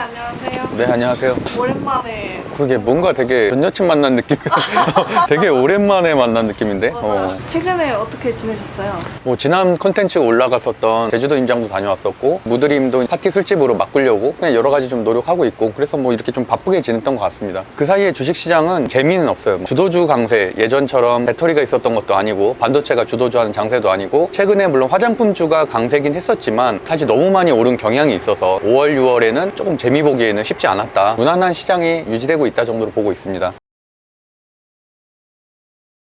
안녕하세요. 네, 안녕하세요. 오랜만에. 그게 뭔가 되게 전 여친 만난 느낌. 되게 오랜만에 만난 느낌인데. 최근에 어떻게 지내셨어요? 뭐 지난 컨텐츠 올라갔었던 제주도 임장도 다녀왔었고, 무드림도 파티 술집으로 바꾸려고 그냥 여러 가지 좀 노력하고 있고, 그래서 뭐 이렇게 좀 바쁘게 지냈던 것 같습니다. 그 사이에 주식시장은 재미는 없어요. 주도주 강세, 예전처럼 배터리가 있었던 것도 아니고 반도체가 주도주하는 장세도 아니고, 최근에 물론 화장품주가 강세긴 했었지만 사실 너무 많이 오른 경향이 있어서 5월, 6월에는 조금 재미 보기에는 쉽지 않았다. 무난한 시장이 유지되고 있다 정도로 보고 있습니다.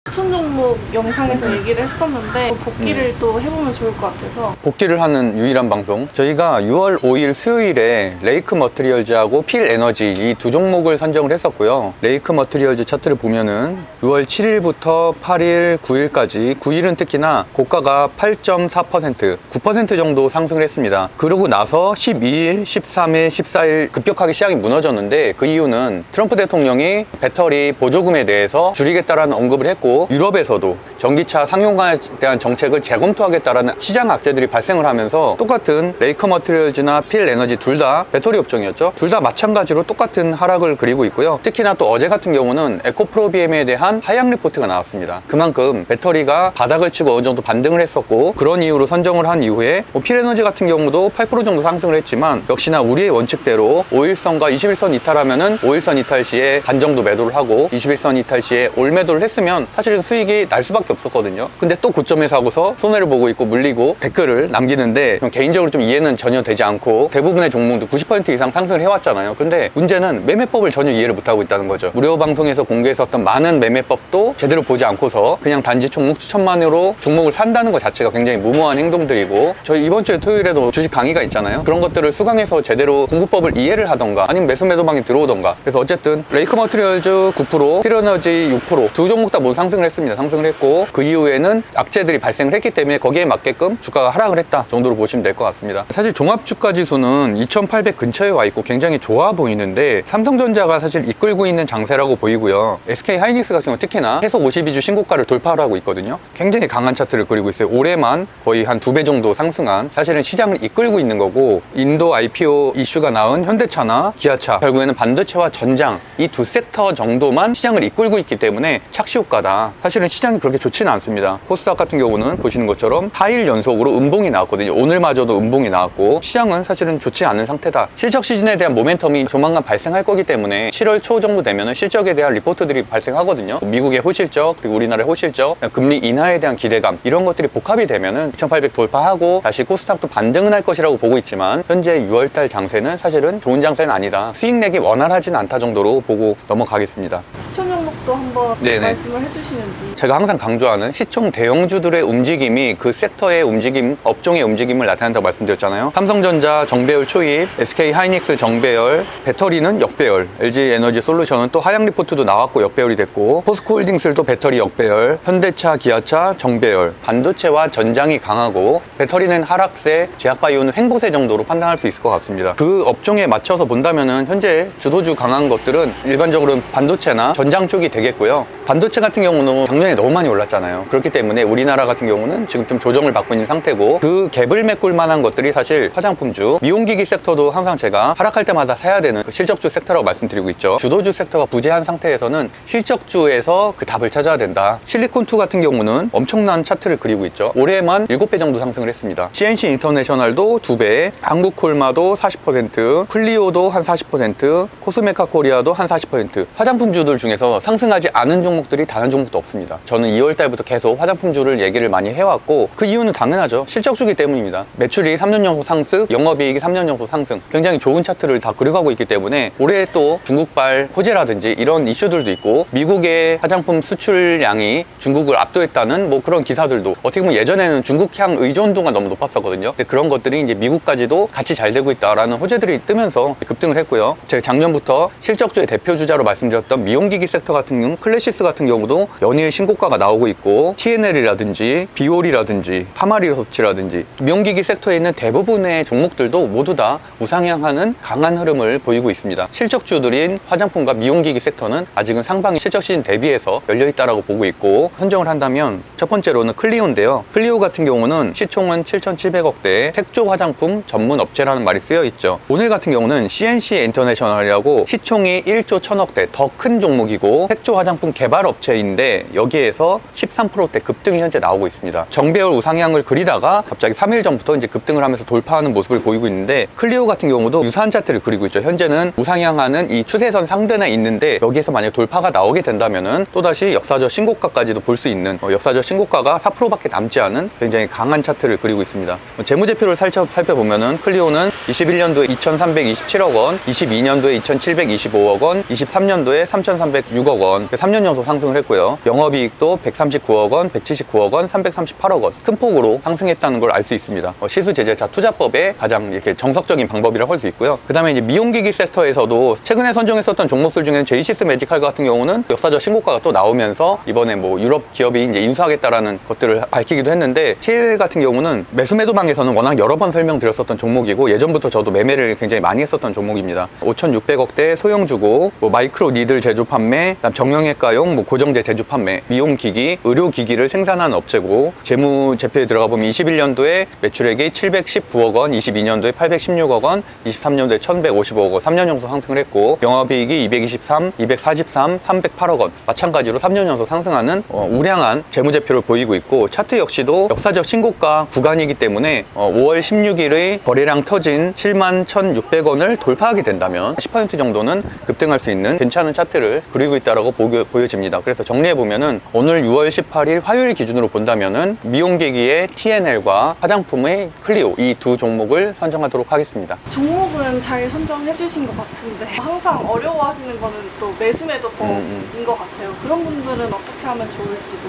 추천 종목 영상에서 얘기를 했었는데 복귀를 또 해보면 좋을 것 같아서. 복귀를 하는 유일한 방송, 저희가 6월 5일 수요일에 레이크 머티리얼즈하고 필 에너지 이 두 종목을 선정을 했었고요. 레이크 머티리얼즈 차트를 보면은 6월 7일부터 8일, 9일까지 9일은 특히나 고가가 8.4%, 9% 정도 상승을 했습니다. 그러고 나서 12일, 13일, 14일 급격하게 시장이 무너졌는데, 그 이유는 트럼프 대통령이 배터리 보조금에 대해서 줄이겠다라는 언급을 했고, 유럽에서도 전기차 상용화에 대한 정책을 재검토하겠다라는 시장 악재들이 발생을 하면서 똑같은 레이크 머티리얼즈나 필 에너지 둘 다 배터리 업종이었죠. 둘 다 마찬가지로 똑같은 하락을 그리고 있고요. 특히나 또 어제 같은 경우는 에코프로비엠에 대한 하향 리포트가 나왔습니다. 그만큼 배터리가 바닥을 치고 어느 정도 반등을 했었고, 그런 이유로 선정을 한 이후에 필 에너지 같은 경우도 8% 정도 상승을 했지만, 역시나 우리의 원칙대로 5일선과 21선 이탈하면은 5일선 이탈 시에 반 정도 매도를 하고 21선 이탈 시에 올 매도를 했으면 사실은 수익이 날 수밖에 없었거든요. 근데 또 고점에 사고서 손해를 보고 있고 물리고 댓글을 남기는데, 개인적으로 좀 이해는 전혀 되지 않고, 대부분의 종목도 90% 이상 상승을 해왔잖아요. 근데 문제는 매매법을 전혀 이해를 못하고 있다는 거죠. 무료 방송에서 공개했었던 많은 매매법도 제대로 보지 않고서 그냥 단지 종목 추천만으로 종목을 산다는 것 자체가 굉장히 무모한 행동들이고, 저희 이번 주에 토요일에도 주식 강의가 있잖아요. 그런 것들을 수강해서 제대로 공부법을 이해를 하던가 아니면 매수 매도방에 들어오던가. 그래서 어쨌든 레이크 머티리얼즈 9%, 필에너지 6% 두 종목 다 모두 상승을 했습니다. 상승을 했고, 그 이후에는 악재들이 발생을 했기 때문에 거기에 맞게끔 주가가 하락을 했다 정도로 보시면 될 것 같습니다. 사실 종합주가 지수는 2800 근처에 와 있고 굉장히 좋아 보이는데, 삼성전자가 사실 이끌고 있는 장세라고 보이고요. SK 하이닉스 같은 경우 특히나 계속 52주 신고가를 돌파를 하고 있거든요. 굉장히 강한 차트를 그리고 있어요. 올해만 거의 한 2배 정도 상승한, 사실은 시장을 이끌고 있는 거고, 인도 IPO 이슈가 나온 현대차나 기아차, 결국에는 반도체와 전장 이 두 섹터 정도만 시장을 이끌고 있기 때문에 착시효과다. 사실은 시장이 그렇게 좋지는 않습니다. 코스닥 같은 경우는 보시는 것처럼 4일 연속으로 음봉이 나왔거든요. 오늘마저도 음봉이 나왔고, 시장은 사실은 좋지 않은 상태다. 실적 시즌에 대한 모멘텀이 조만간 발생할 거기 때문에 7월 초 정도 되면 실적에 대한 리포트들이 발생하거든요. 미국의 호실적, 그리고 우리나라의 호실적, 금리 인하에 대한 기대감, 이런 것들이 복합이 되면은 2800 돌파하고 다시 코스닥도 반등은 할 것이라고 보고 있지만, 현재 6월달 장세는 사실은 좋은 장세는 아니다. 수익 내기 원활하진 않다 정도로 보고 넘어가겠습니다. 추천 종목도 한번 말씀을 해주시는지. 제가 항상 강조하는 시총 대형주들의 움직임이 그 섹터의 움직임, 업종의 움직임을 나타낸다고 말씀드렸잖아요. 삼성전자 정배열 초입, SK 하이닉스 정배열, 배터리는 역배열, LG 에너지 솔루션은 또 하향 리포트도 나왔고 역배열이 됐고, 포스코홀딩스도 배터리 역배열, 현대차, 기아차 정배열, 반도체와 전장이 강하고, 배터리는 하락세, 제약바이오는 횡보세 정도로 판단할 수 있을 것 같습니다. 그 업종에 맞춰서 본다면은 현재 주도주 강한 것들은 일반적으로는 반도체나 전장 쪽이 되겠고요. 반도체 같은 경우는 작년에 너무 많이 올랐잖아요. 그렇기 때문에 우리나라 같은 경우는 지금 좀 조정을 받고 있는 상태고, 그 갭을 메꿀 만한 것들이 사실 화장품주, 미용기기 섹터도 항상 제가 하락할 때마다 사야 되는 그 실적주 섹터라고 말씀드리고 있죠. 주도주 섹터가 부재한 상태에서는 실적주에서 그 답을 찾아야 된다. 실리콘2 같은 경우는 엄청난 차트를 그리고 있죠. 올해만 7배 정도 상승을 했습니다. CNC 인터내셔널도 2배, 한국콜마도 40%, 클리오도 한 40%, 코스메카 코리아도 한 40%. 화장품주들 중에서 상승하지 않은 종목들이 단 한 종목도 없습니다. 저는 2월 달부터 계속 화장품주를 얘기를 많이 해왔고, 그 이유는 당연하죠. 실적주기 때문입니다. 매출이 3년 연속 상승, 영업이익이 3년 연속 상승, 굉장히 좋은 차트를 다 그려가고 있기 때문에 올해 또 중국발 호재라든지 이런 이슈들도 있고, 미국의 화장품 수출량이 중국을 압도했다는 뭐 그런 기사들도, 어떻게 보면 예전에는 중국향 의존도가 너무 높았었거든요. 근데 그런 것들이 이제 미국까지도 같이 잘 되고 있다라는 호재들이 뜨면서 급등을 했고요. 제가 작년부터 실적주의 대표주자로 말씀드렸던 미용기기 섹터 같은 경우 클래시스 같은 경우도 연일 신고가가 나오고 있고, TNL이라든지 비올이라든지 파마리로스치라든지 미용기기 섹터에 있는 대부분의 종목들도 모두 다 우상향하는 강한 흐름을 보이고 있습니다. 실적주들인 화장품과 미용기기 섹터는 아직은 상반기 실적 시즌 대비해서 열려있다라고 보고 있고, 선정을 한다면 첫 번째로는 클리오인데요. 클리오 같은 경우는 시총은 7,700억대 색조 화장품 전문 업체라는 말이 쓰여 있죠. 오늘 같은 경우는 CNC 인터내셔널이라고 시총이 1조 1000억대 더 큰 종목이고 색조 화장품 개발 업체인데, 여기에서 13%대 급등이 현재 나오고 있습니다. 정배열 우상향을 그리다가 갑자기 3일 전부터 이제 급등을 하면서 돌파하는 모습을 보이고 있는데, 클리오 같은 경우도 유사한 차트를 그리고 있죠. 현재는 우상향하는 이 추세선 상단에 있는데, 여기에서 만약 돌파가 나오게 된다면은 또다시 역사적 신고가까지도 볼 수 있는, 역사적 신고가가 4%밖에 남지 않은 굉장히 강한 차트를 그리고 있습니다. 재무제표를 살펴보면은 클리오는 21년도에 2,327억 원, 22년도에 2,725억 원, 23년도에 3,306억 원, 3년 연속 상승을 했고요. 영업이익도 139억 원, 179억 원, 338억 원 큰 폭으로 상승했다는 걸 알 수 있습니다. 시수제재자 투자법의 가장 이렇게 정석적인 방법이라고 할 수 있고요. 그 다음에 이제 미용기기 섹터에서도 최근에 선정했었던 종목들 중에는 제이시스 메디칼 같은 경우는 역사적 신고가가 또 나오면서 이번에 뭐 유럽 기업이 이제 인수하겠다라는 것들을 밝히기도 했는데, TL 같은 경우는 매수매도방에서는 워낙 여러 번 설명드렸었던 종목이고, 예전부터 저도 매매를 굉장히 많이 했었던 종목입니다. 5,600억대 소형주고, 뭐 마이크로 니들 제조 판매, 그다음 정형외과용 뭐 고정제 제조 판매, 미용기기, 의료기기를 생산하는 업체고, 재무제표에 들어가 보면 21년도에 매출액이 719억 원, 22년도에 816억 원, 23년도에 1,155억 원 3년 연속 상승을 했고, 영업이익이 223, 243, 308억 원 마찬가지로 3년 연속 상승하는 우량한 재무제표를 보이고 있고, 차트 역시도 역사적 신고가 구간이기 때문에 5월 16일의 거래량 터진 71,600원을 돌파하게 된다면 10% 정도는 급등할 수 있는 괜찮은 차트를 그리고 있다고 보여집니다. 그래서 정리해보면은 오늘 6월 18일 화요일 기준으로 본다면은 미용기기의 TNL과 화장품의 클리오, 이 두 종목을 선정하도록 하겠습니다. 종목은 잘 선정해 주신 것 같은데 항상 어려워하시는 거는 또 매수매도법인 것 같아요. 그런 분들은 어떻게 하면 좋을지도.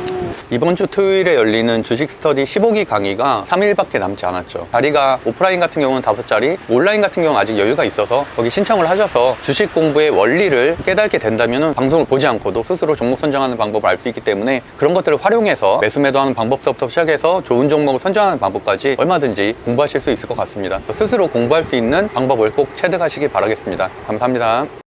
이번 주 토요일에 열리는 주식 스터디 15기 강의가 3일밖에 남지 않았죠. 자리가 오프라인 같은 경우는 5자리, 온라인 같은 경우는 아직 여유가 있어서 거기 신청을 하셔서 주식 공부의 원리를 깨닫게 된다면 방송을 보지 않고도 스스로 종목 선정하는 방법을 알 수 있기 때문에, 그런 것들을 활용해서 매수매도하는 방법부터 시작해서 좋은 종목을 선정하는 방법까지 얼마든지 공부하실 수 있을 것 같습니다. 스스로 공부할 수 있는 방법을 꼭 체득하시기 바라겠습니다. 감사합니다.